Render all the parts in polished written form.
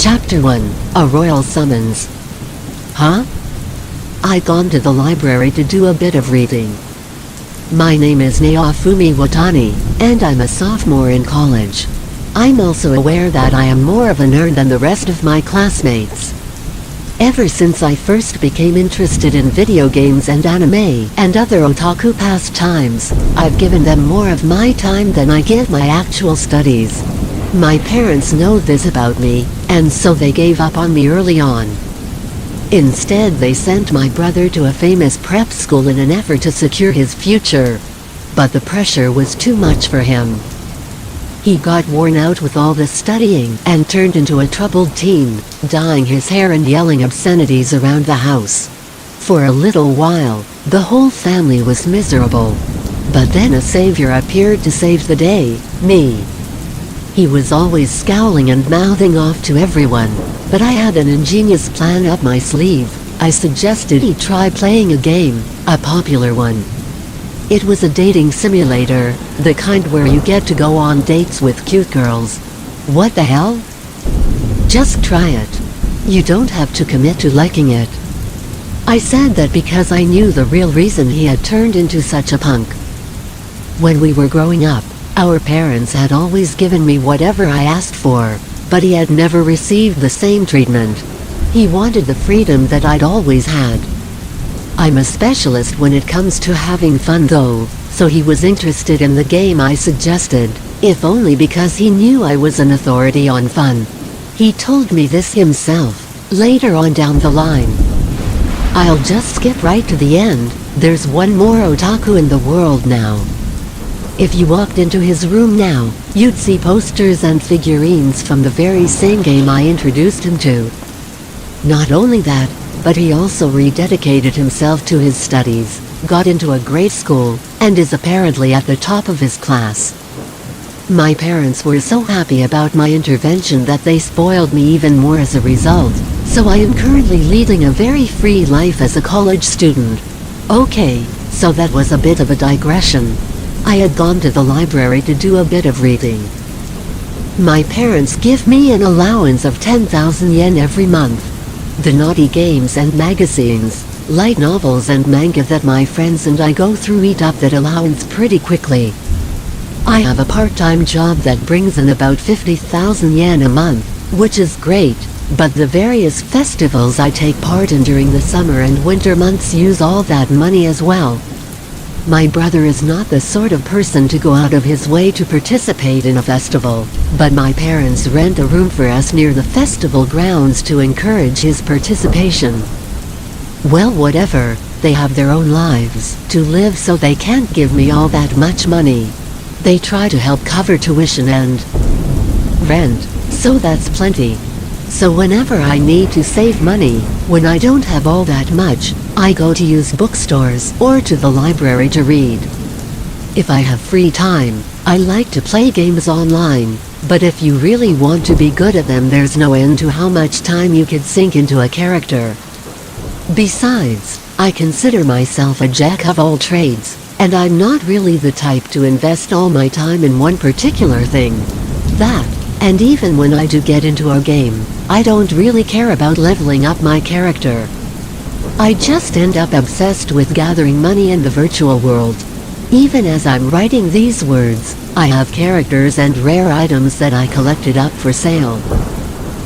Chapter 1, A Royal Summons. Huh? I'd gone to the library to do a bit of reading. My name is Naofumi Watani, and I'm a sophomore in college. I'm also aware that I am more of a nerd than the rest of my classmates. Ever since I first became interested in video games and anime and other otaku pastimes, I've given them more of my time than I give my actual studies. My parents know this about me, and so they gave up on me early on. Instead, they sent my brother to a famous prep school in an effort to secure his future. But the pressure was too much for him. He got worn out with all the studying and turned into a troubled teen, dyeing his hair and yelling obscenities around the house. For a little while, the whole family was miserable. But then a savior appeared to save the day, me. He was always scowling and mouthing off to everyone, but I had an ingenious plan up my sleeve. I suggested he try playing a game, a popular one. It was a dating simulator, the kind where you get to go on dates with cute girls. What the hell? Just try it. You don't have to commit to liking it. I said that because I knew the real reason he had turned into such a punk. When we were growing up, our parents had always given me whatever I asked for, but he had never received the same treatment. He wanted the freedom that I'd always had. I'm a specialist when it comes to having fun though, so he was interested in the game I suggested, if only because he knew I was an authority on fun. He told me this himself, later on down the line. I'll just skip right to the end. There's one more otaku in the world now. If you walked into his room now, you'd see posters and figurines from the very same game I introduced him to. Not only that, but he also rededicated himself to his studies, got into a great school, and is apparently at the top of his class. My parents were so happy about my intervention that they spoiled me even more as a result, so I am currently leading a very free life as a college student. Okay, so that was a bit of a digression. I had gone to the library to do a bit of reading. My parents give me an allowance of 10,000 yen every month. The naughty games and magazines, light novels and manga that my friends and I go through eat up that allowance pretty quickly. I have a part-time job that brings in about 50,000 yen a month, which is great, but the various festivals I take part in during the summer and winter months use all that money as well. My brother is not the sort of person to go out of his way to participate in a festival, but my parents rent a room for us near the festival grounds to encourage his participation. Well, whatever, they have their own lives to live, so they can't give me all that much money. They try to help cover tuition and rent, so that's plenty. So whenever I need to save money, when I don't have all that much, I go to use bookstores or to the library to read. If I have free time, I like to play games online, but if you really want to be good at them, there's no end to how much time you could sink into a character. Besides, I consider myself a jack of all trades, and I'm not really the type to invest all my time in one particular thing. And even when I do get into a game, I don't really care about leveling up my character. I just end up obsessed with gathering money in the virtual world. Even as I'm writing these words, I have characters and rare items that I collected up for sale.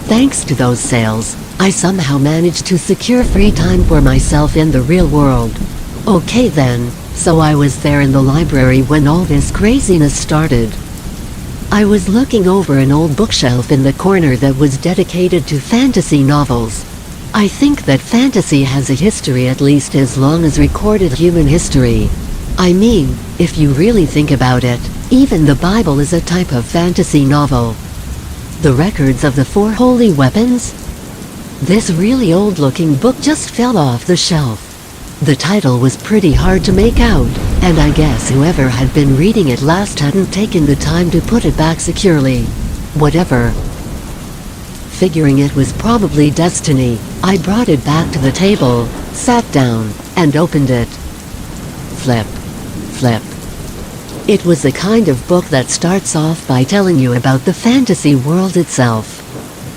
Thanks to those sales, I somehow managed to secure free time for myself in the real world. Okay then, so I was there in the library when all this craziness started. I was looking over an old bookshelf in the corner that was dedicated to fantasy novels. I think that fantasy has a history at least as long as recorded human history. I mean, if you really think about it, even the Bible is a type of fantasy novel. The records of the 4 holy weapons? This really old-looking book just fell off the shelf. The title was pretty hard to make out, and I guess whoever had been reading it last hadn't taken the time to put it back securely. Whatever. Figuring it was probably destiny, I brought it back to the table, sat down, and opened it. Flip. Flip. It was the kind of book that starts off by telling you about the fantasy world itself.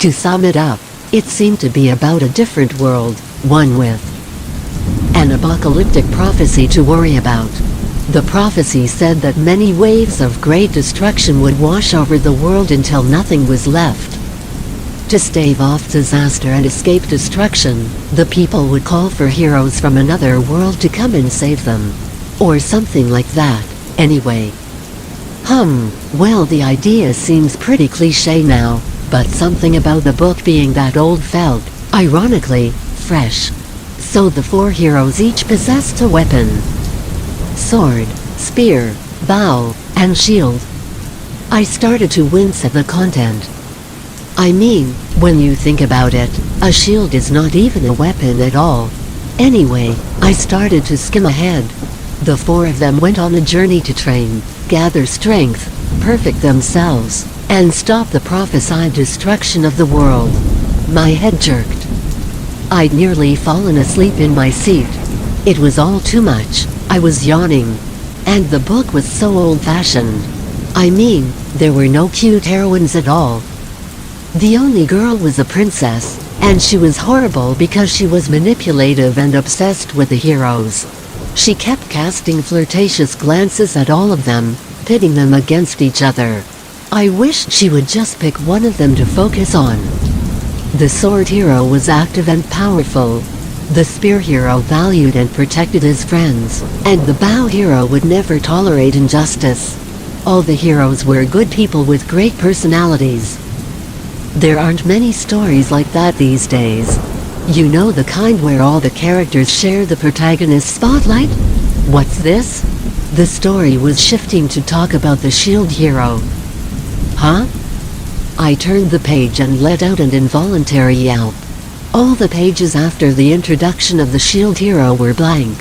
To sum it up, it seemed to be about a different world, one with an apocalyptic prophecy to worry about. The prophecy said that many waves of great destruction would wash over the world until nothing was left. To stave off disaster and escape destruction, the people would call for heroes from another world to come and save them. Or something like that, anyway. Well, the idea seems pretty cliché now, but something about the book being that old felt, ironically, fresh. So the 4 heroes each possessed a weapon. Sword, spear, bow, and shield. I started to wince at the content. I mean, when you think about it, a shield is not even a weapon at all. Anyway, I started to skim ahead. The 4 of them went on a journey to train, gather strength, perfect themselves, and stop the prophesied destruction of the world. My head jerked. I'd nearly fallen asleep in my seat. It was all too much. I was yawning. And the book was so old-fashioned. I mean, there were no cute heroines at all. The only girl was a princess, and she was horrible because she was manipulative and obsessed with the heroes. She kept casting flirtatious glances at all of them, pitting them against each other. I wished she would just pick one of them to focus on. The sword hero was active and powerful. The spear hero valued and protected his friends, and the bow hero would never tolerate injustice. All the heroes were good people with great personalities. There aren't many stories like that these days. You know, the kind where all the characters share the protagonist's spotlight? What's this? The story was shifting to talk about the shield hero. Huh? I turned the page and let out an involuntary yelp. All the pages after the introduction of the shield hero were blank.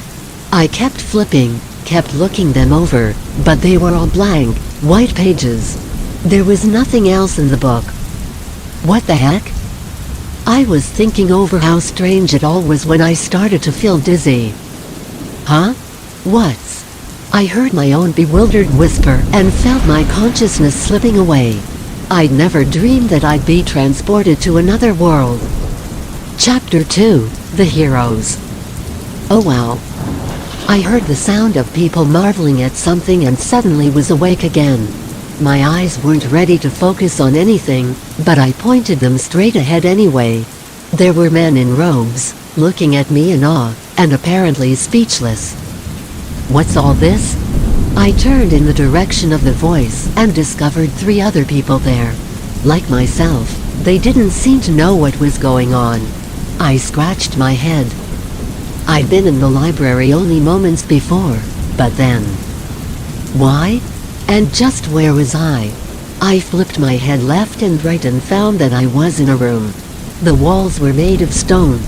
I kept flipping, kept looking them over, but they were all blank, white pages. There was nothing else in the book. What the heck? I was thinking over how strange it all was when I started to feel dizzy. Huh? What's? I heard my own bewildered whisper and felt my consciousness slipping away. I'd never dreamed that I'd be transported to another world. Chapter 2, The Heroes. Oh wow. I heard the sound of people marveling at something and suddenly was awake again. My eyes weren't ready to focus on anything, but I pointed them straight ahead anyway. There were men in robes, looking at me in awe, and apparently speechless. What's all this? I turned in the direction of the voice and discovered 3 other people there. Like myself, they didn't seem to know what was going on. I scratched my head. I'd been in the library only moments before, but then... Why? And just where was I? I flipped my head left and right and found that I was in a room. The walls were made of stone.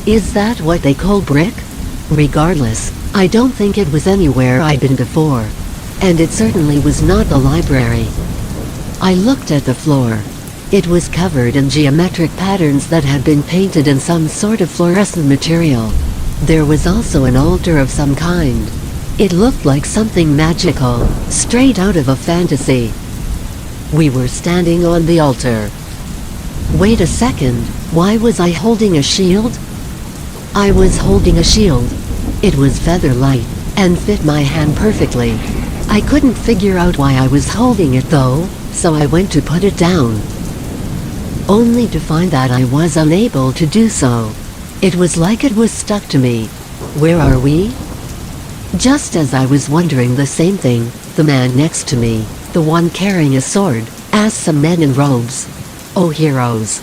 Is that what they call brick? Regardless, I don't think it was anywhere I'd been before. And it certainly was not the library. I looked at the floor. It was covered in geometric patterns that had been painted in some sort of fluorescent material. There was also an altar of some kind. It looked like something magical, straight out of a fantasy. We were standing on the altar. Wait a second, why was I holding a shield? I was holding a shield. It was feather light, and fit my hand perfectly. I couldn't figure out why I was holding it though, so I went to put it down. Only to find that I was unable to do so. It was like it was stuck to me. Where are we? Just as I was wondering the same thing, the man next to me, the one carrying a sword, asked some men in robes. "Oh heroes,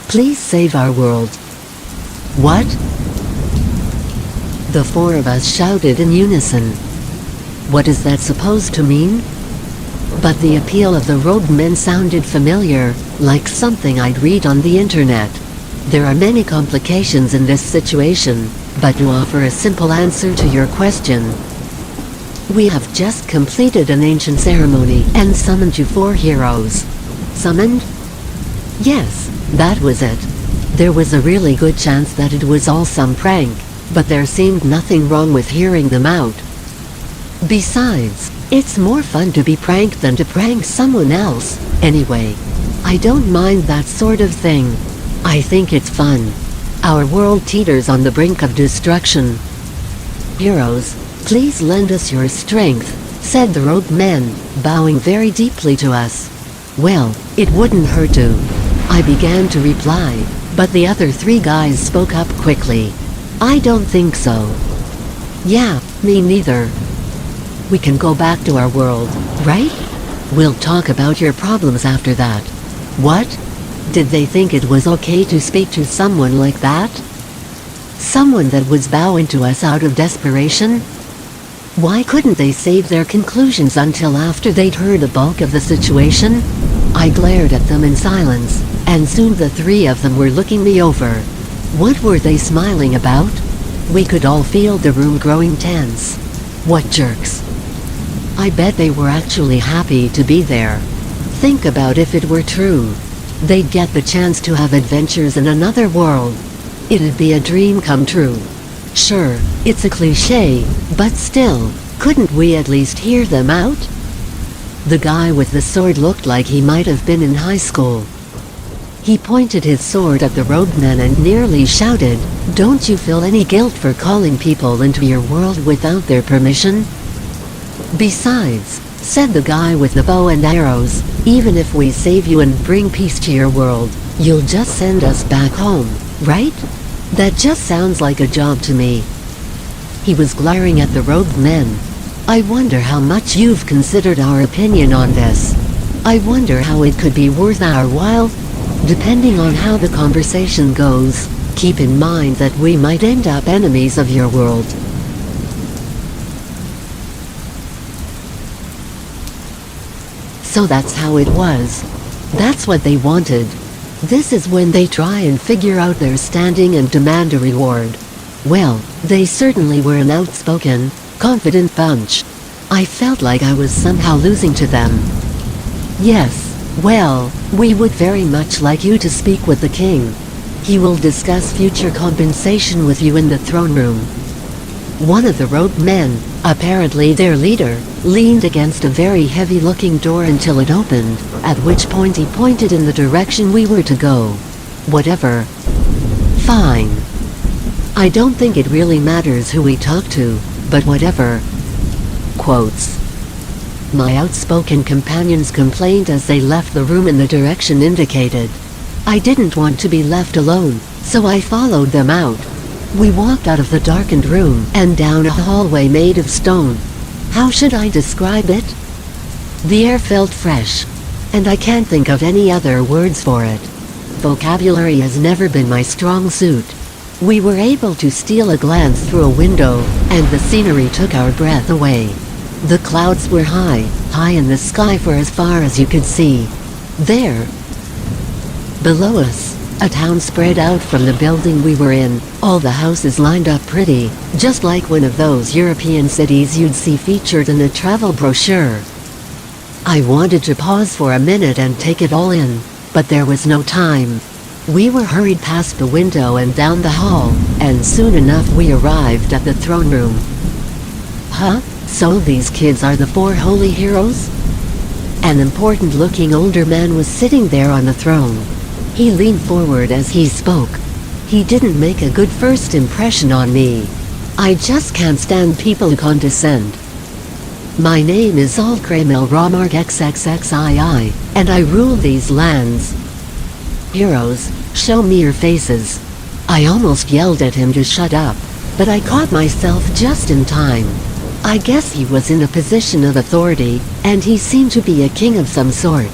please save our world." What? The 4 of us shouted in unison. What is that supposed to mean? But the appeal of the robed men sounded familiar, like something I'd read on the internet. There are many complications in this situation, but to offer a simple answer to your question. We have just completed an ancient ceremony and summoned you 4 heroes. Summoned? Yes, that was it. There was a really good chance that it was all some prank, but there seemed nothing wrong with hearing them out. Besides, it's more fun to be pranked than to prank someone else, anyway. I don't mind that sort of thing. I think it's fun. Our world teeters on the brink of destruction. Heroes, please lend us your strength, said the robed man, bowing very deeply to us. Well, it wouldn't hurt to. I began to reply, but the other three guys spoke up quickly. I don't think so. Yeah, me neither. We can go back to our world, right? We'll talk about your problems after that. What? Did they think it was okay to speak to someone like that? Someone that was bowing to us out of desperation? Why couldn't they save their conclusions until after they'd heard the bulk of the situation? I glared at them in silence, and soon the three of them were looking me over. What were they smiling about? We could all feel the room growing tense. What jerks. I bet they were actually happy to be there. Think about if it were true. They'd get the chance to have adventures in another world. It'd be a dream come true. Sure, it's a cliché, but still, couldn't we at least hear them out? The guy with the sword looked like he might have been in high school. He pointed his sword at the robed man and nearly shouted, "Don't you feel any guilt for calling people into your world without their permission?" Besides, said the guy with the bow and arrows, even if we save you and bring peace to your world, you'll just send us back home, right? That just sounds like a job to me. He was glaring at the robed men. I wonder how much you've considered our opinion on this. I wonder how it could be worth our while. Depending on how the conversation goes, keep in mind that we might end up enemies of your world. So that's how it was. That's what they wanted. This is when they try and figure out their standing and demand a reward. Well, they certainly were an outspoken, confident bunch. I felt like I was somehow losing to them. Yes, well, we would very much like you to speak with the king. He will discuss future compensation with you in the throne room. One of the robed men, apparently their leader, leaned against a very heavy-looking door until it opened, at which point he pointed in the direction we were to go. Whatever. Fine. I don't think it really matters who we talk to, but whatever. Quotes. My outspoken companions complained as they left the room in the direction indicated. I didn't want to be left alone, so I followed them out. We walked out of the darkened room and down a hallway made of stone. How should I describe it? The air felt fresh, and I can't think of any other words for it. Vocabulary has never been my strong suit. We were able to steal a glance through a window, and the scenery took our breath away. The clouds were high in the sky for as far as you could see. There, below us, a town spread out from the building we were in, all the houses lined up pretty, just like one of those European cities you'd see featured in a travel brochure. I wanted to pause for a minute and take it all in, but there was no time. We were hurried past the window and down the hall, and soon enough we arrived at the throne room. Huh? So these kids are the four holy heroes? An important-looking older man was sitting there on the throne. He leaned forward as he spoke. He didn't make a good first impression on me. I just can't stand people who condescend. My name is Alkramil Ramark XXXII, and I rule these lands. Heroes, show me your faces. I almost yelled at him to shut up, but I caught myself just in time. I guess he was in a position of authority, and he seemed to be a king of some sort.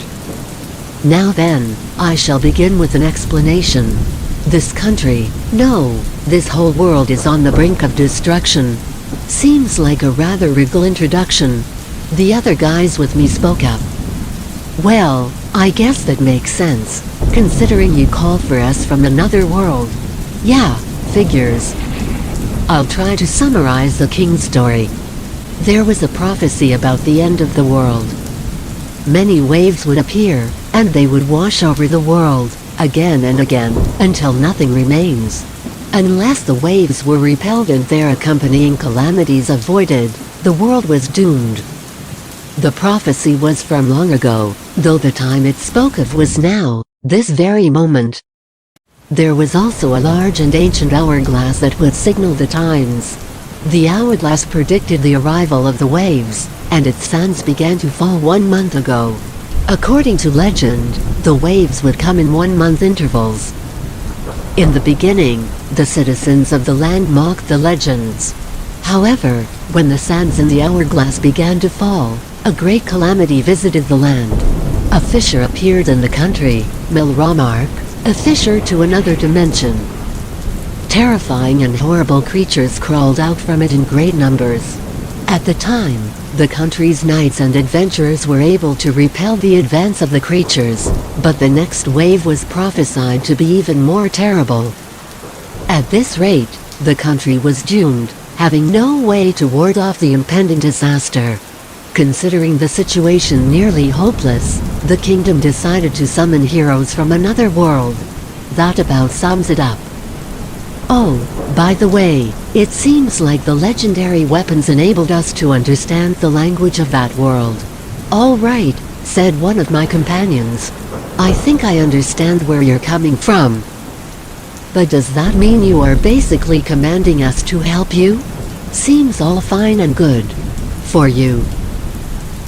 Now then, I shall begin with an explanation. This country, no, this whole world is on the brink of destruction. Seems like a rather regal introduction. The other guys with me spoke up. Well, I guess that makes sense, considering you called for us from another world. Yeah, figures. I'll try to summarize the king's story. There was a prophecy about the end of the world. Many waves would appear, and they would wash over the world, again and again, until nothing remains. Unless the waves were repelled and their accompanying calamities avoided, the world was doomed. The prophecy was from long ago, though the time it spoke of was now, this very moment. There was also a large and ancient hourglass that would signal the times. The hourglass predicted the arrival of the waves, and its sands began to fall 1 month ago. According to legend, the waves would come in 1-month intervals. In the beginning, the citizens of the land mocked the legends. However, when the sands in the hourglass began to fall, a great calamity visited the land. A fissure appeared in the country, Milramark, a fissure to another dimension. Terrifying and horrible creatures crawled out from it in great numbers. At the time, the country's knights and adventurers were able to repel the advance of the creatures, but the next wave was prophesied to be even more terrible. At this rate, the country was doomed, having no way to ward off the impending disaster. Considering the situation nearly hopeless, the kingdom decided to summon heroes from another world. That about sums it up. Oh, by the way, it seems like the legendary weapons enabled us to understand the language of that world. All right, said one of my companions. I think I understand where you're coming from. But does that mean you are basically commanding us to help you? Seems all fine and good. For you.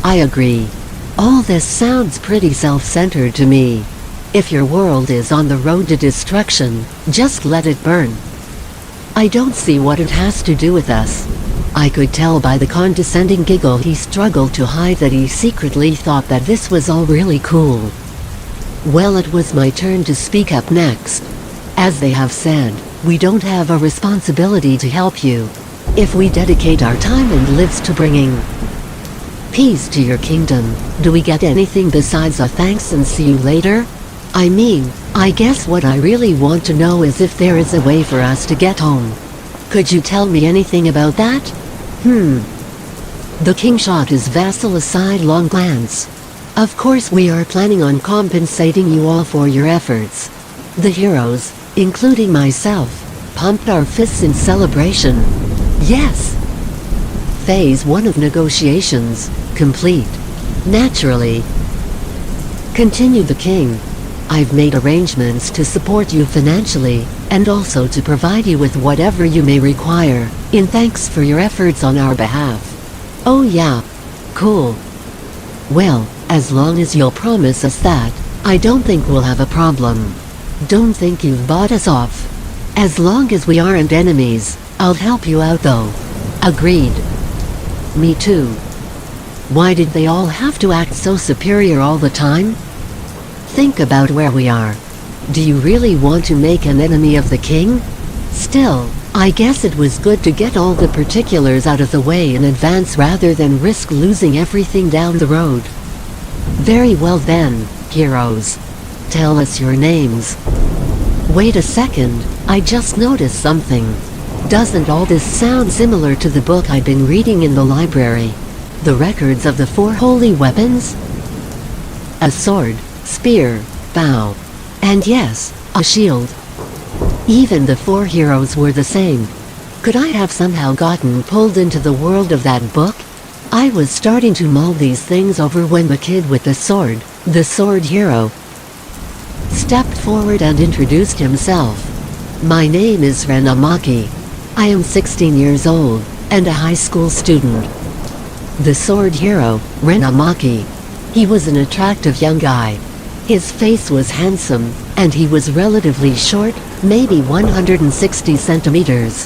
I agree. All this sounds pretty self-centered to me. If your world is on the road to destruction, just let it burn. I don't see what it has to do with us. I could tell by the condescending giggle he struggled to hide that he secretly thought that this was all really cool. Well, it was my turn to speak up next. As they have said, we don't have a responsibility to help you. If we dedicate our time and lives to bringing peace to your kingdom, do we get anything besides a thanks and see you later? I mean, I guess what I really want to know is if there is a way for us to get home. Could you tell me anything about that? The king shot his vassal a sidelong glance. Of course we are planning on compensating you all for your efforts. The heroes, including myself, pumped our fists in celebration. Yes! Phase 1 of negotiations, complete. Naturally. Continued the king. I've made arrangements to support you financially, and also to provide you with whatever you may require, in thanks for your efforts on our behalf. Oh yeah. Cool. Well, as long as you'll promise us that, I don't think we'll have a problem. Don't think you've bought us off. As long as we aren't enemies, I'll help you out though. Agreed. Me too. Why did they all have to act so superior all the time? Think about where we are. Do you really want to make an enemy of the king? Still, I guess it was good to get all the particulars out of the way in advance rather than risk losing everything down the road. Very well then, heroes. Tell us your names. Wait a second, I just noticed something. Doesn't all this sound similar to the book I've been reading in the library? The records of the 4 holy weapons? A sword, spear, bow, and yes, a shield. Even the 4 heroes were the same. Could I have somehow gotten pulled into the world of that book? I was starting to mull these things over when the kid with the sword hero, stepped forward and introduced himself. My name is Renamaki. I am 16 years old, and a high school student. The sword hero, Renamaki. He was an attractive young guy. His face was handsome, and he was relatively short, maybe 160 centimeters.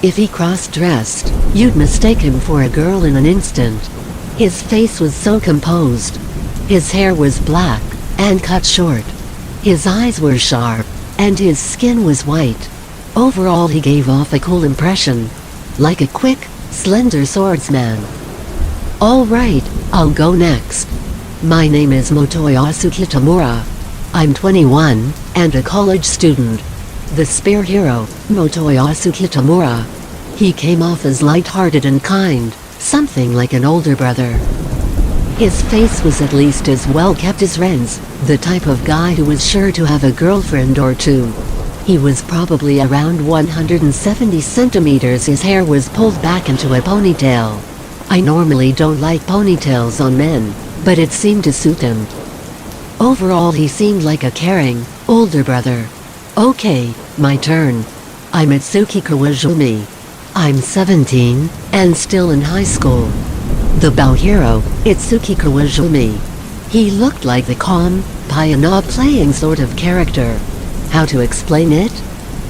If he cross-dressed, you'd mistake him for a girl in an instant. His face was so composed. His hair was black, and cut short. His eyes were sharp, and his skin was white. Overall he gave off a cool impression. Like a quick, slender swordsman. Alright, I'll go next. My name is Motoyasu Kitamura. I'm 21, and a college student. The spear hero, Motoyasu Kitamura. He came off as light-hearted and kind, something like an older brother. His face was at least as well kept as Ren's, the type of guy who was sure to have a girlfriend or two. He was probably around 170 centimeters. His hair was pulled back into a ponytail. I normally don't like ponytails on men, but it seemed to suit him. Overall he seemed like a caring, older brother. Okay, my turn. I'm Itsuki Kawajumi. I'm 17, and still in high school. The bow hero, Itsuki Kawajumi. He looked like the calm, piano-playing sort of character. How to explain it?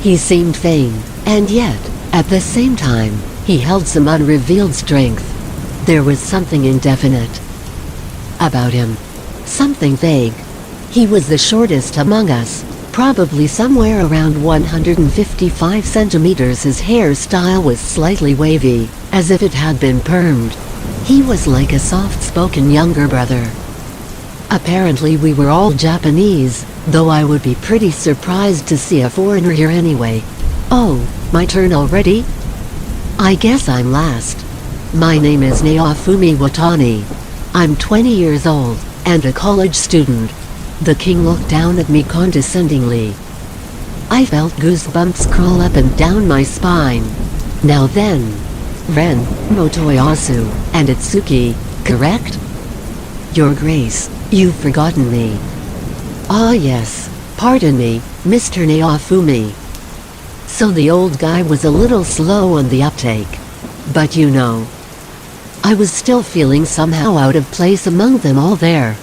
He seemed vain, and yet, at the same time, he held some unrevealed strength. There was something indefinite about him. Something vague. He was the shortest among us, probably somewhere around 155 centimeters. His hairstyle was slightly wavy, as if it had been permed. He was like a soft-spoken younger brother. Apparently we were all Japanese, though I would be pretty surprised to see a foreigner here anyway. Oh, my turn already? I guess I'm last. My name is Naofumi Watani. I'm 20 years old, and a college student. The king looked down at me condescendingly. I felt goosebumps crawl up and down my spine. Now then, Ren, Motoyasu, and Itsuki, correct? Your Grace, you've forgotten me. Ah yes, pardon me, Mr. Naofumi. So the old guy was a little slow on the uptake. But you know, I was still feeling somehow out of place among them all there.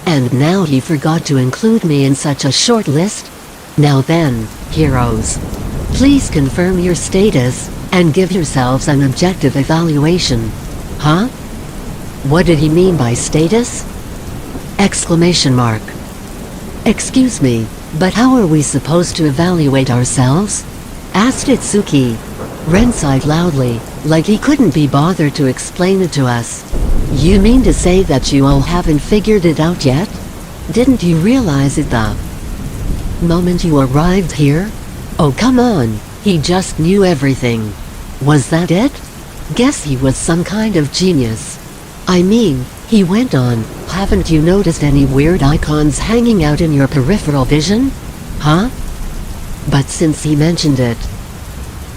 And now he forgot to include me in such a short list? Now then, heroes, please confirm your status, and give yourselves an objective evaluation. Huh? What did he mean by status? Exclamation mark. Excuse me, but how are we supposed to evaluate ourselves? Asked Itsuki. Ren sighed loudly, like he couldn't be bothered to explain it to us. You mean to say that you all haven't figured it out yet? Didn't you realize it the moment you arrived here? Oh come on, he just knew everything. Was that it? Guess he was some kind of genius. I mean, he went on, haven't you noticed any weird icons hanging out in your peripheral vision? Huh? But since he mentioned it,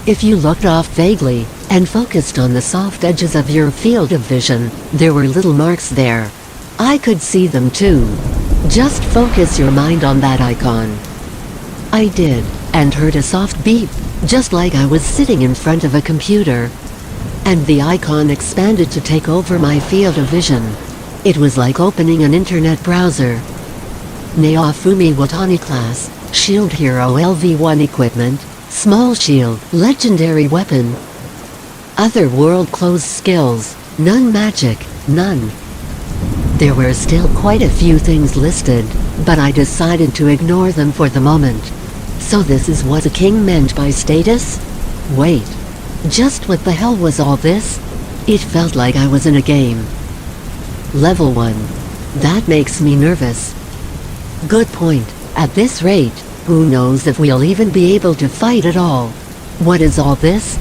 if you looked off vaguely, and focused on the soft edges of your field of vision, there were little marks there. I could see them too. Just focus your mind on that icon. I did, and heard a soft beep, just like I was sitting in front of a computer. And the icon expanded to take over my field of vision. It was like opening an internet browser. Naofumi Watani class, Shield Hero LV1 equipment, small shield, legendary weapon. Other world close skills, none magic, none. There were still quite a few things listed, but I decided to ignore them for the moment. So this is what a king meant by status? Wait. Just what the hell was all this? It felt like I was in a game. Level 1. That makes me nervous. Good point. At this rate, who knows if we'll even be able to fight at all? What is all this?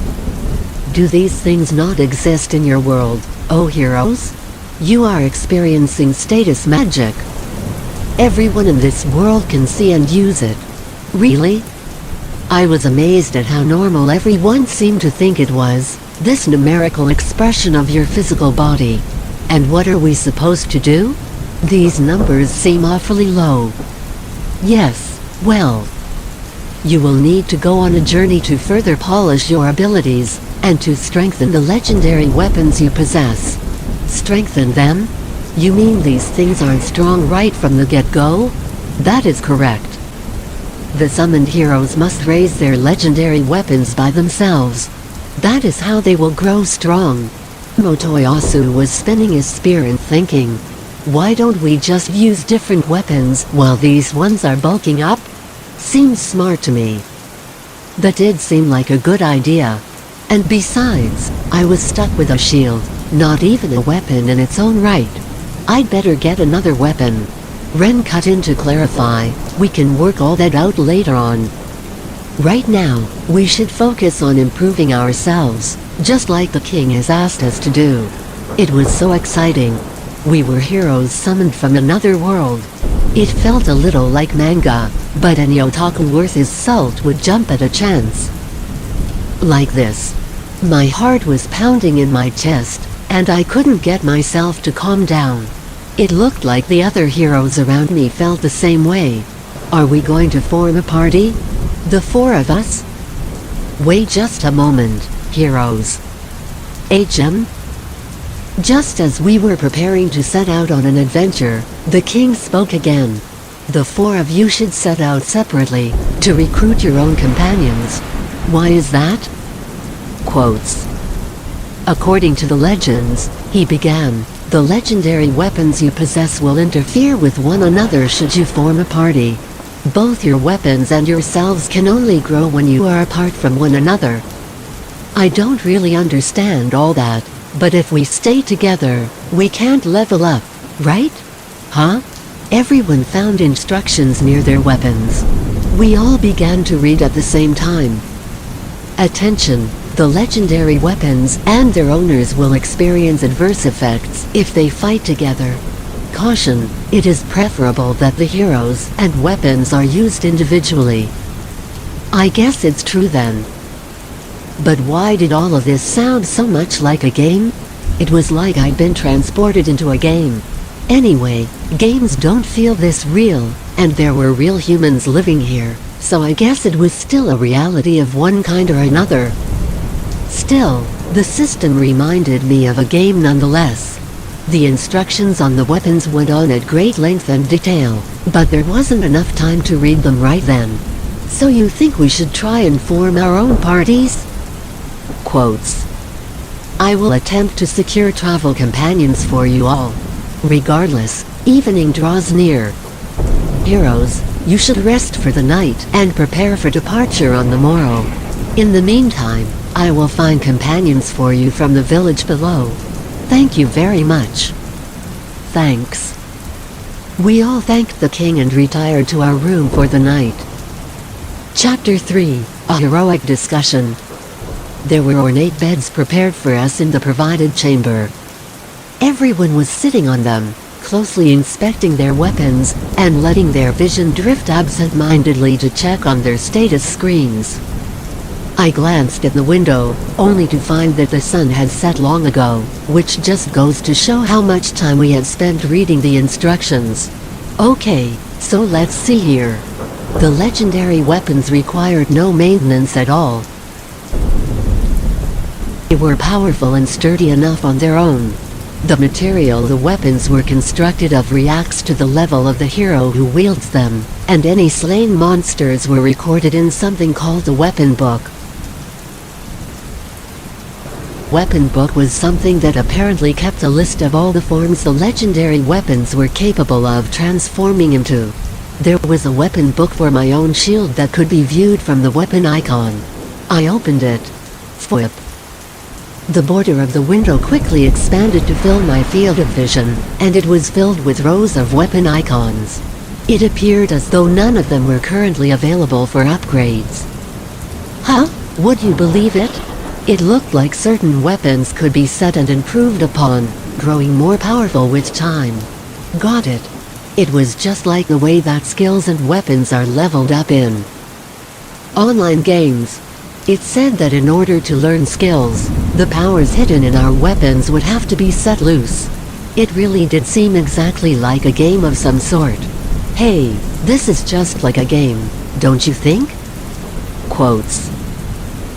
Do these things not exist in your world, oh heroes? You are experiencing status magic. Everyone in this world can see and use it. Really? I was amazed at how normal everyone seemed to think it was, this numerical expression of your physical body. And what are we supposed to do? These numbers seem awfully low. Yes, well, you will need to go on a journey to further polish your abilities, and to strengthen the legendary weapons you possess. Strengthen them? You mean these things aren't strong right from the get-go? That is correct. The summoned heroes must raise their legendary weapons by themselves. That is how they will grow strong. Motoyasu was spinning his spear and thinking, why don't we just use different weapons while these ones are bulking up? Seems smart to me. That did seem like a good idea. And besides, I was stuck with a shield, not even a weapon in its own right. I'd better get another weapon. Ren cut in to clarify, we can work all that out later on. Right now, we should focus on improving ourselves, just like the king has asked us to do. It was so exciting. We were heroes summoned from another world. It felt a little like manga, but any otaku worth his salt would jump at a chance. Like this. My heart was pounding in my chest, and I couldn't get myself to calm down. It looked like the other heroes around me felt the same way. Are we going to form a party? The four of us? Wait just a moment, heroes. HM? Just as we were preparing to set out on an adventure, the king spoke again. The four of you should set out separately, to recruit your own companions. Why is that? Quotes. According to the legends, he began, the legendary weapons you possess will interfere with one another should you form a party. Both your weapons and yourselves can only grow when you are apart from one another. I don't really understand all that, but if we stay together, we can't level up, right? Huh? Everyone found instructions near their weapons. We all began to read at the same time. Attention! The legendary weapons and their owners will experience adverse effects if they fight together. Caution! It is preferable that the heroes and weapons are used individually. I guess it's true then. But why did all of this sound so much like a game? It was like I'd been transported into a game. Anyway, games don't feel this real, and there were real humans living here, so I guess it was still a reality of one kind or another. Still, the system reminded me of a game nonetheless. The instructions on the weapons went on at great length and detail, but there wasn't enough time to read them right then. So you think we should try and form our own parties? Quotes. I will attempt to secure travel companions for you all. Regardless, evening draws near. Heroes, you should rest for the night and prepare for departure on the morrow. In the meantime, I will find companions for you from the village below. Thank you very much. Thanks. We all thanked the king and retired to our room for the night. Chapter 3, A Heroic Discussion. There were ornate beds prepared for us in the provided chamber. Everyone was sitting on them, closely inspecting their weapons, and letting their vision drift absent-mindedly to check on their status screens. I glanced at the window, only to find that the sun had set long ago, which just goes to show how much time we had spent reading the instructions. Okay, so let's see here. The legendary weapons required no maintenance at all. They were powerful and sturdy enough on their own. The material the weapons were constructed of reacts to the level of the hero who wields them, and any slain monsters were recorded in something called a weapon book. Weapon book was something that apparently kept a list of all the forms the legendary weapons were capable of transforming into. There was a weapon book for my own shield that could be viewed from the weapon icon. I opened it. Fwip. The border of the window quickly expanded to fill my field of vision, and it was filled with rows of weapon icons. It appeared as though none of them were currently available for upgrades. Huh? Would you believe it? It looked like certain weapons could be set and improved upon, growing more powerful with time. Got it. It was just like the way that skills and weapons are leveled up in online games. It said that in order to learn skills, the powers hidden in our weapons would have to be set loose. It really did seem exactly like a game of some sort. Hey, this is just like a game, don't you think? Quotes.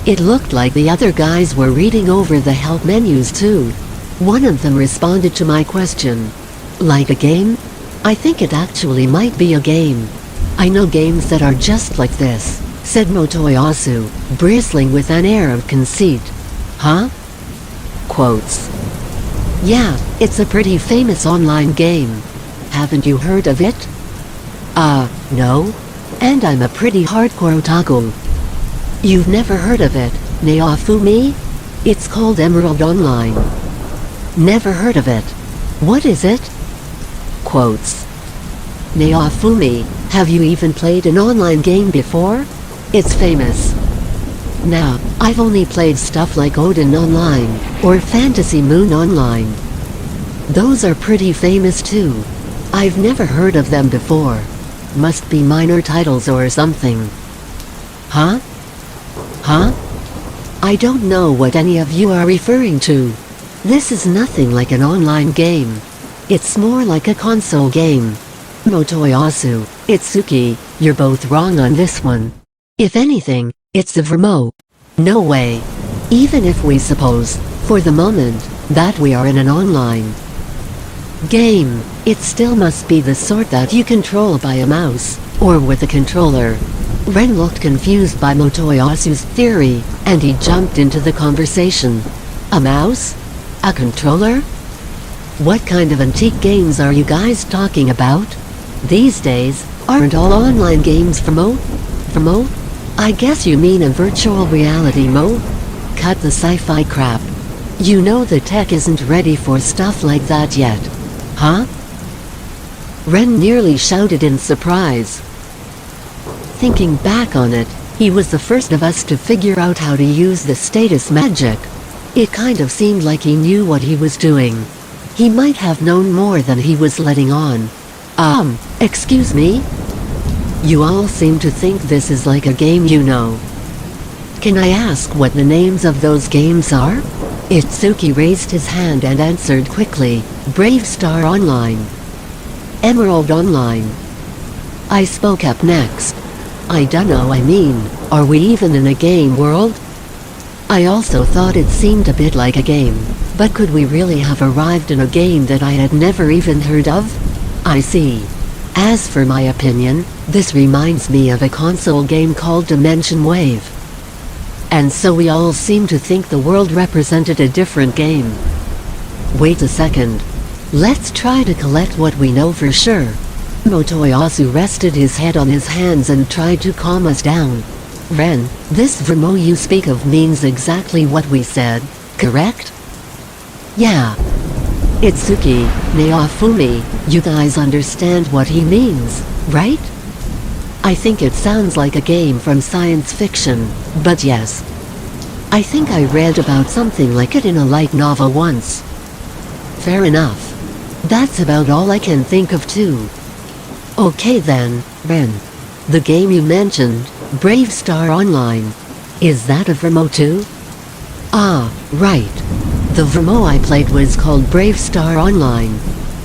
It looked like the other guys were reading over the help menus too. One of them responded to my question. Like a game? I think it actually might be a game. I know games that are just like this, said Motoyasu, bristling with an air of conceit. Huh? Quotes. Yeah, it's a pretty famous online game. Haven't you heard of it? No. And I'm a pretty hardcore otaku. You've never heard of it, Naofumi? It's called Emerald Online. Never heard of it. What is it? Quotes. Naofumi, have you even played an online game before? It's famous. Now, I've only played stuff like Odin Online, or Fantasy Moon Online. Those are pretty famous too. I've never heard of them before. Must be minor titles or something. Huh? Huh? I don't know what any of you are referring to. This is nothing like an online game. It's more like a console game. Motoyasu, Itsuki, you're both wrong on this one. If anything, it's a VRMO. No way. Even if we suppose, for the moment, that we are in an online game, it still must be the sort that you control by a mouse, or with a controller. Ren looked confused by Motoyasu's theory, and he jumped into the conversation. A mouse? A controller? What kind of antique games are you guys talking about? These days, aren't all online games VRMO? VRMO? I guess you mean a virtual reality mode? Cut the sci-fi crap. You know the tech isn't ready for stuff like that yet. Huh? Ren nearly shouted in surprise. Thinking back on it, he was the first of us to figure out how to use the status magic. It kind of seemed like he knew what he was doing. He might have known more than he was letting on. Excuse me? You all seem to think this is like a game, you know. Can I ask what the names of those games are? Itsuki raised his hand and answered quickly, Brave Star Online. Emerald Online. I spoke up next. I dunno, I mean, are we even in a game world? I also thought it seemed a bit like a game, but could we really have arrived in a game that I had never even heard of? I see. As for my opinion, this reminds me of a console game called Dimension Wave. And so we all seem to think the world represented a different game. Wait a second. Let's try to collect what we know for sure. Motoyasu rested his head on his hands and tried to calm us down. Ren, this VRMO you speak of means exactly what we said, correct? Yeah. Itsuki, Naofumi, you guys understand what he means, right? I think it sounds like a game from science fiction, but yes. I think I read about something like it in a light novel once. Fair enough. That's about all I can think of too. Okay then, Ren. The game you mentioned, Brave Star Online. Is that a VRMO too? Ah, right. The VRMO I played was called Brave Star Online.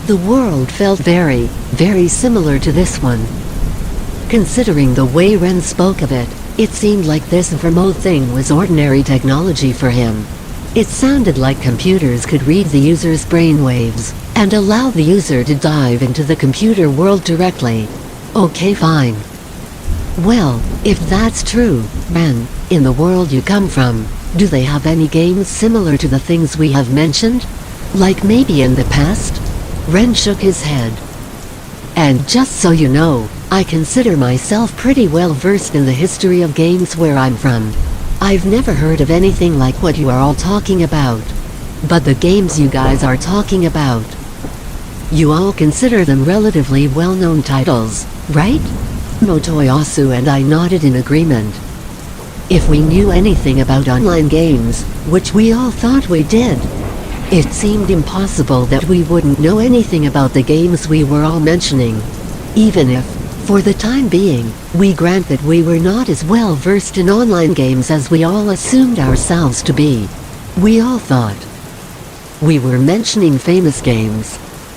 The world felt very, very similar to this one. Considering the way Ren spoke of it, it seemed like this VRMO thing was ordinary technology for him. It sounded like computers could read the user's brainwaves, and allow the user to dive into the computer world directly. Okay, fine. Well, if that's true, Ren, in the world you come from, do they have any games similar to the things we have mentioned? Like maybe in the past? Ren shook his head. And just so you know, I consider myself pretty well versed in the history of games where I'm from. I've never heard of anything like what you are all talking about. But the games you guys are talking about, you all consider them relatively well-known titles, right? Motoyasu and I nodded in agreement. If we knew anything about online games, which we all thought we did, it seemed impossible that we wouldn't know anything about the games we were all mentioning. Even if, for the time being, we grant that we were not as well versed in online games as we all assumed ourselves to be. We all thought we were mentioning famous games.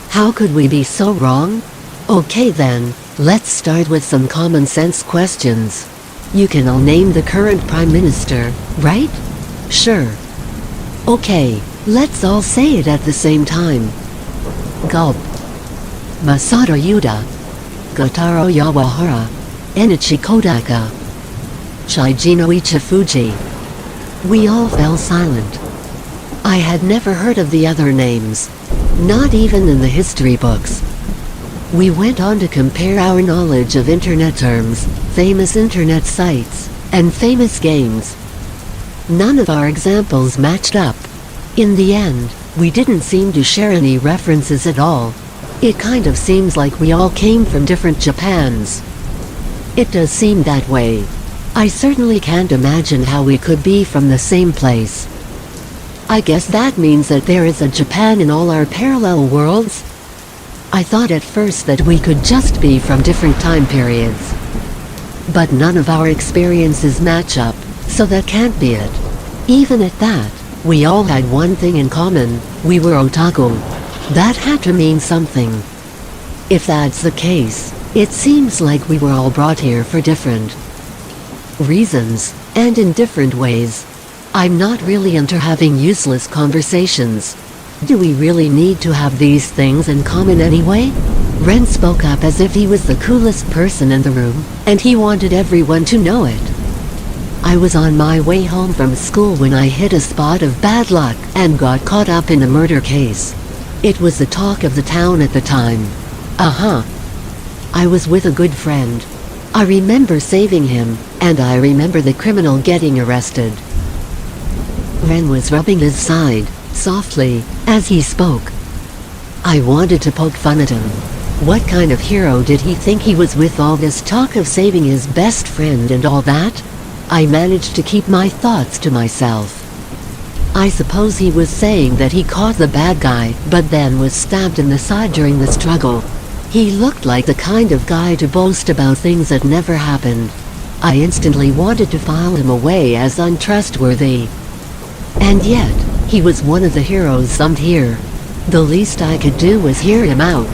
How could we be so wrong? Okay then, let's start with some common sense questions. You can all name the current Prime Minister, right? Sure. Okay, let's all say it at the same time. Gulp. Masato Yuda. Gotaro Yawahara. Enichi Kodaka. Shigeru Ichifuji. We all fell silent. I had never heard of the other names. Not even in the history books. We went on to compare our knowledge of internet terms, famous internet sites, and famous games. None of our examples matched up. In the end, we didn't seem to share any references at all. It kind of seems like we all came from different Japans. It does seem that way. I certainly can't imagine how we could be from the same place. I guess that means that there is a Japan in all our parallel worlds? I thought at first that we could just be from different time periods. But none of our experiences match up, so that can't be it. Even at that, We all had one thing in common, we were otaku. That had to mean something. If that's the case, it seems like we were all brought here for different reasons, and in different ways. I'm not really into having useless conversations. Do we really need to have these things in common anyway? Ren spoke up as if he was the coolest person in the room, and he wanted everyone to know it. I was on my way home from school when I hit a spot of bad luck and got caught up in a murder case. It was the talk of the town at the time. I was with a good friend. I remember saving him, and I remember the criminal getting arrested. Ren was rubbing his side, softly, as he spoke. I wanted to poke fun at him. What kind of hero did he think he was with all this talk of saving his best friend and all that? I managed to keep my thoughts to myself. I suppose he was saying that he caught the bad guy, but then was stabbed in the side during the struggle. He looked like the kind of guy to boast about things that never happened. I instantly wanted to file him away as untrustworthy. And yet, he was one of the heroes summed here. The least I could do was hear him out.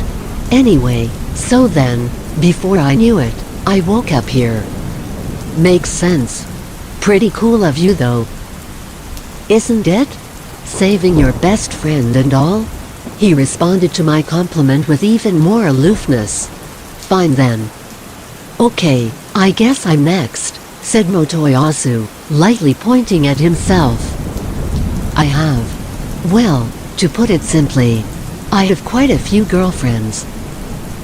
Anyway, so then, before I knew it, I woke up here. Makes sense. Pretty cool of you though. Isn't it? Saving your best friend and all? He responded to my compliment with even more aloofness. Fine then. Okay, I guess I'm next, said Motoyasu, lightly pointing at himself. I have. Well, to put it simply, I have quite a few girlfriends.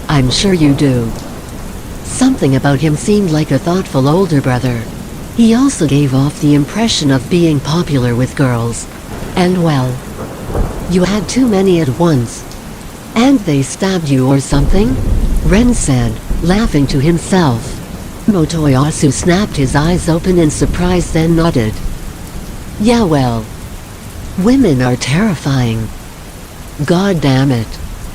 I'm sure you do. Something about him seemed like a thoughtful older brother. He also gave off the impression of being popular with girls. And well, you had too many at once. And they stabbed you or something? Ren said, laughing to himself. Motoyasu snapped his eyes open in surprise, then nodded. Yeah, well, women are terrifying. God damn it.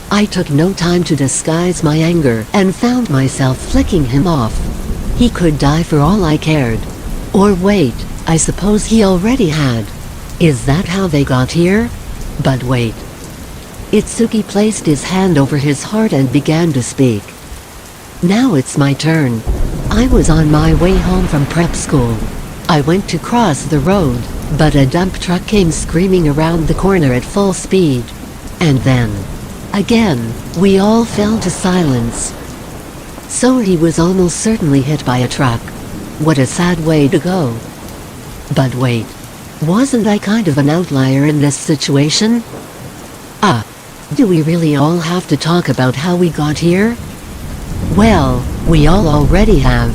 I took no time to disguise my anger and found myself flicking him off. He could die for all I cared. Or wait, I suppose he already had. Is that how they got here? But wait. Itsuki placed his hand over his heart and began to speak. Now it's my turn. I was on my way home from prep school. I went to cross the road, but a dump truck came screaming around the corner at full speed. And then, again, we all fell to silence. So he was almost certainly hit by a truck. What a sad way to go. But wait, wasn't I kind of an outlier in this situation? Do we really all have to talk about how we got here? Well, we all already have.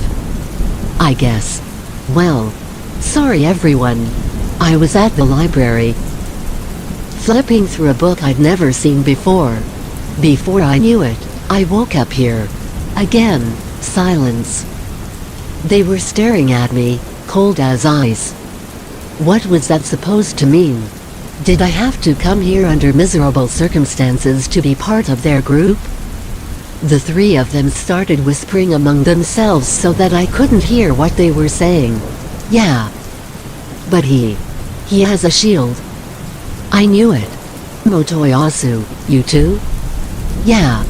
I guess. Well, sorry everyone. I was at the library, flipping through a book I'd never seen before. Before I knew it, I woke up here. Again, silence. They were staring at me, cold as ice. What was that supposed to mean? Did I have to come here under miserable circumstances to be part of their group? The three of them started whispering among themselves so that I couldn't hear what they were saying. Yeah. But he has a shield. I knew it. Motoyasu, you too? Yeah.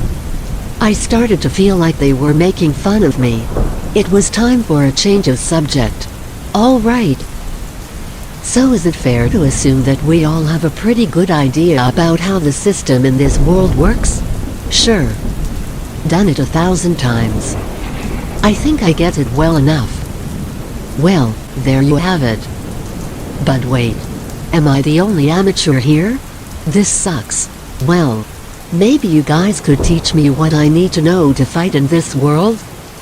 I started to feel like they were making fun of me. It was time for a change of subject. All right. So is it fair to assume that we all have a pretty good idea about how the system in this world works? Sure. Done it 1,000 times. I think I get it well enough. Well, there you have it. But wait. Am I the only amateur here? This sucks. Well, maybe you guys could teach me what I need to know to fight in this world?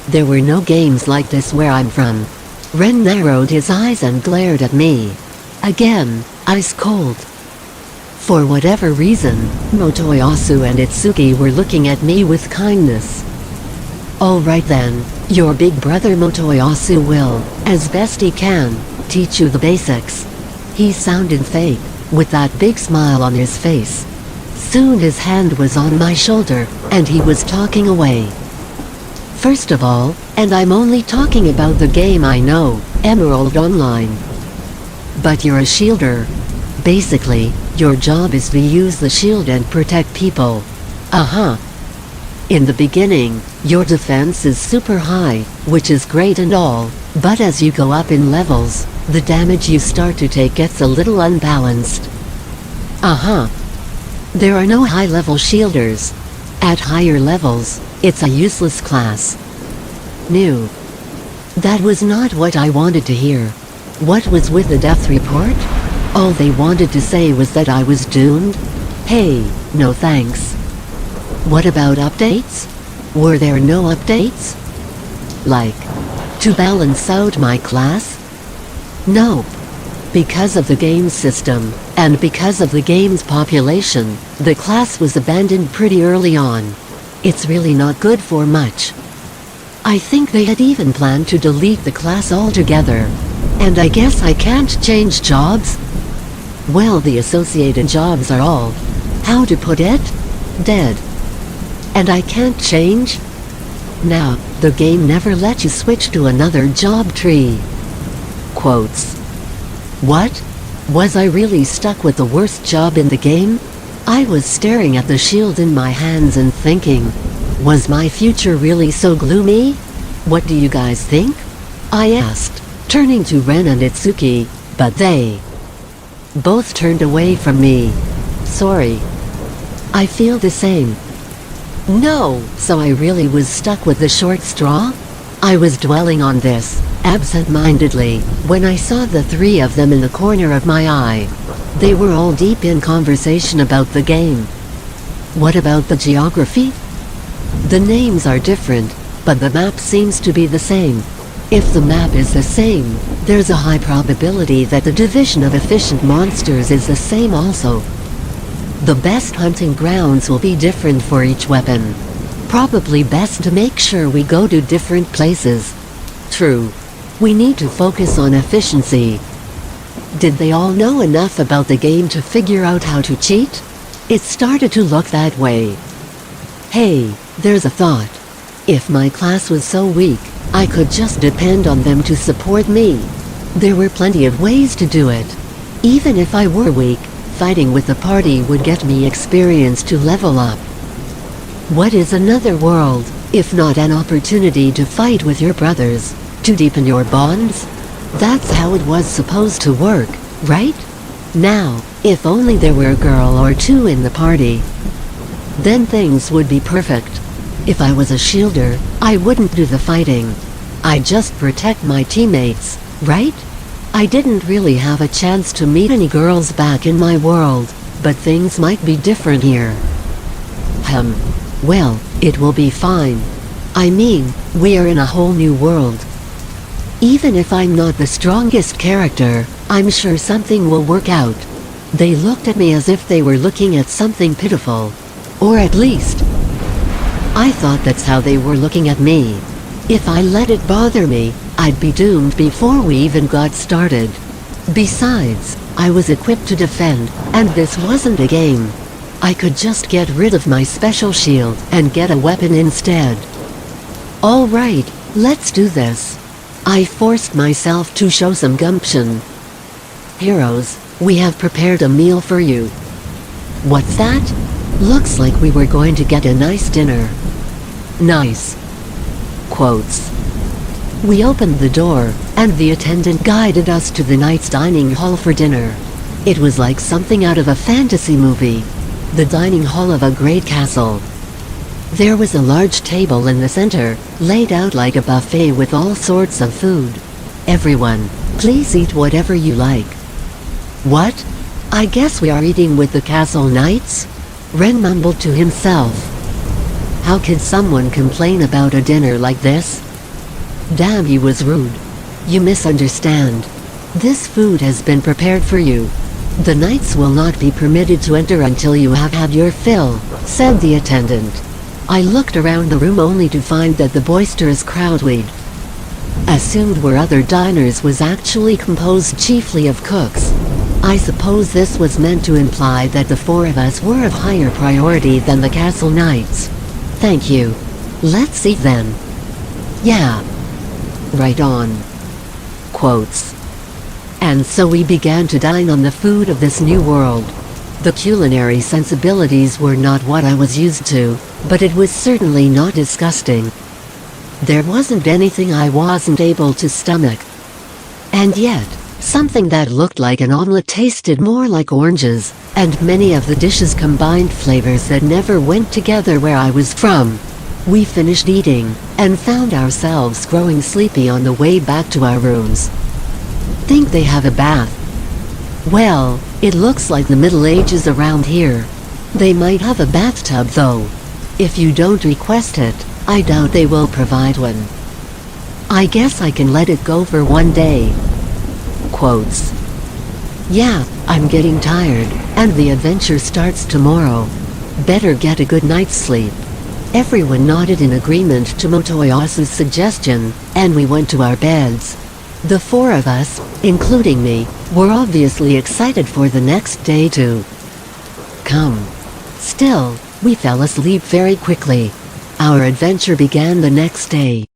There were no games like this where I'm from. Ren narrowed his eyes and glared at me. Again, ice cold. For whatever reason, Motoyasu and Itsuki were looking at me with kindness. Alright then, your big brother Motoyasu will, as best he can, teach you the basics. He sounded fake, with that big smile on his face. Soon his hand was on my shoulder, and he was talking away. First of all, and I'm only talking about the game I know, Emerald Online. But you're a shielder. Basically, your job is to use the shield and protect people. Uh-huh. In the beginning, your defense is super high, which is great and all, but as you go up in levels, the damage you start to take gets a little unbalanced. Uh-huh. There are no high-level shielders. At higher levels, it's a useless class. New. That was not what I wanted to hear. What was with the death report? All they wanted to say was that I was doomed? Hey, no thanks. What about updates? Were there no updates? Like, to balance out my class? Nope. Because of the game system, and because of the game's population, the class was abandoned pretty early on. It's really not good for much. I think they had even planned to delete the class altogether. And I guess I can't change jobs? Well, the associated jobs are all, how to put it? Dead. And I can't change? Now, the game never let you switch to another job tree. Quotes. What? Was I really stuck with the worst job in the game? I was staring at the shield in my hands and thinking, was my future really so gloomy? What do you guys think? I asked, turning to Ren and Itsuki, but they both turned away from me. Sorry. I feel the same. No, so I really was stuck with the short straw? I was dwelling on this, absent-mindedly, when I saw the three of them in the corner of my eye. They were all deep in conversation about the game. What about the geography? The names are different, but the map seems to be the same. If the map is the same, there's a high probability that the division of efficient monsters is the same also. The best hunting grounds will be different for each weapon. Probably best to make sure we go to different places. True. We need to focus on efficiency. Did they all know enough about the game to figure out how to cheat? It started to look that way. Hey, there's a thought. If my class was so weak, I could just depend on them to support me. There were plenty of ways to do it. Even if I were weak, fighting with the party would get me experience to level up. What is another world, if not an opportunity to fight with your brothers, to deepen your bonds? That's how it was supposed to work, right? Now, if only there were a girl or two in the party, then things would be perfect. If I was a shielder, I wouldn't do the fighting. I'd just protect my teammates, right? I didn't really have a chance to meet any girls back in my world, but things might be different here. Well, it will be fine. I mean, we are in a whole new world. Even if I'm not the strongest character, I'm sure something will work out. They looked at me as if they were looking at something pitiful. Or at least, I thought that's how they were looking at me. If I let it bother me, I'd be doomed before we even got started. Besides, I was equipped to defend, and this wasn't a game. I could just get rid of my special shield and get a weapon instead. Alright, let's do this. I forced myself to show some gumption. Heroes, we have prepared a meal for you. What's that? Looks like we were going to get a nice dinner. Nice. Quotes. We opened the door, and the attendant guided us to the knight's dining hall for dinner. It was like something out of a fantasy movie. The dining hall of a great castle. There was a large table in the center, laid out like a buffet with all sorts of food. Everyone, please eat whatever you like. What? I guess we are eating with the castle knights? Ren mumbled to himself. How could someone complain about a dinner like this? Damn, he was rude. You misunderstand. This food has been prepared for you. The knights will not be permitted to enter until you have had your fill, said the attendant. I looked around the room only to find that the boisterous crowd we'd assumed were other diners was actually composed chiefly of cooks. I suppose this was meant to imply that the four of us were of higher priority than the castle knights. Thank you. Let's eat then. Yeah. Right on. Quotes. And so we began to dine on the food of this new world. The culinary sensibilities were not what I was used to, but it was certainly not disgusting. There wasn't anything I wasn't able to stomach. And yet, something that looked like an omelette tasted more like oranges, and many of the dishes combined flavors that never went together where I was from. We finished eating, and found ourselves growing sleepy on the way back to our rooms. Think they have a bath? Well, it looks like the Middle Ages around here. They might have a bathtub though. If you don't request it, I doubt they will provide one. I guess I can let it go for one day. Quotes. Yeah, I'm getting tired, and the adventure starts tomorrow. Better get a good night's sleep. Everyone nodded in agreement to Motoyasu's suggestion, and we went to our beds. The four of us, including me, were obviously excited for the next day to come. Still, we fell asleep very quickly. Our adventure began the next day.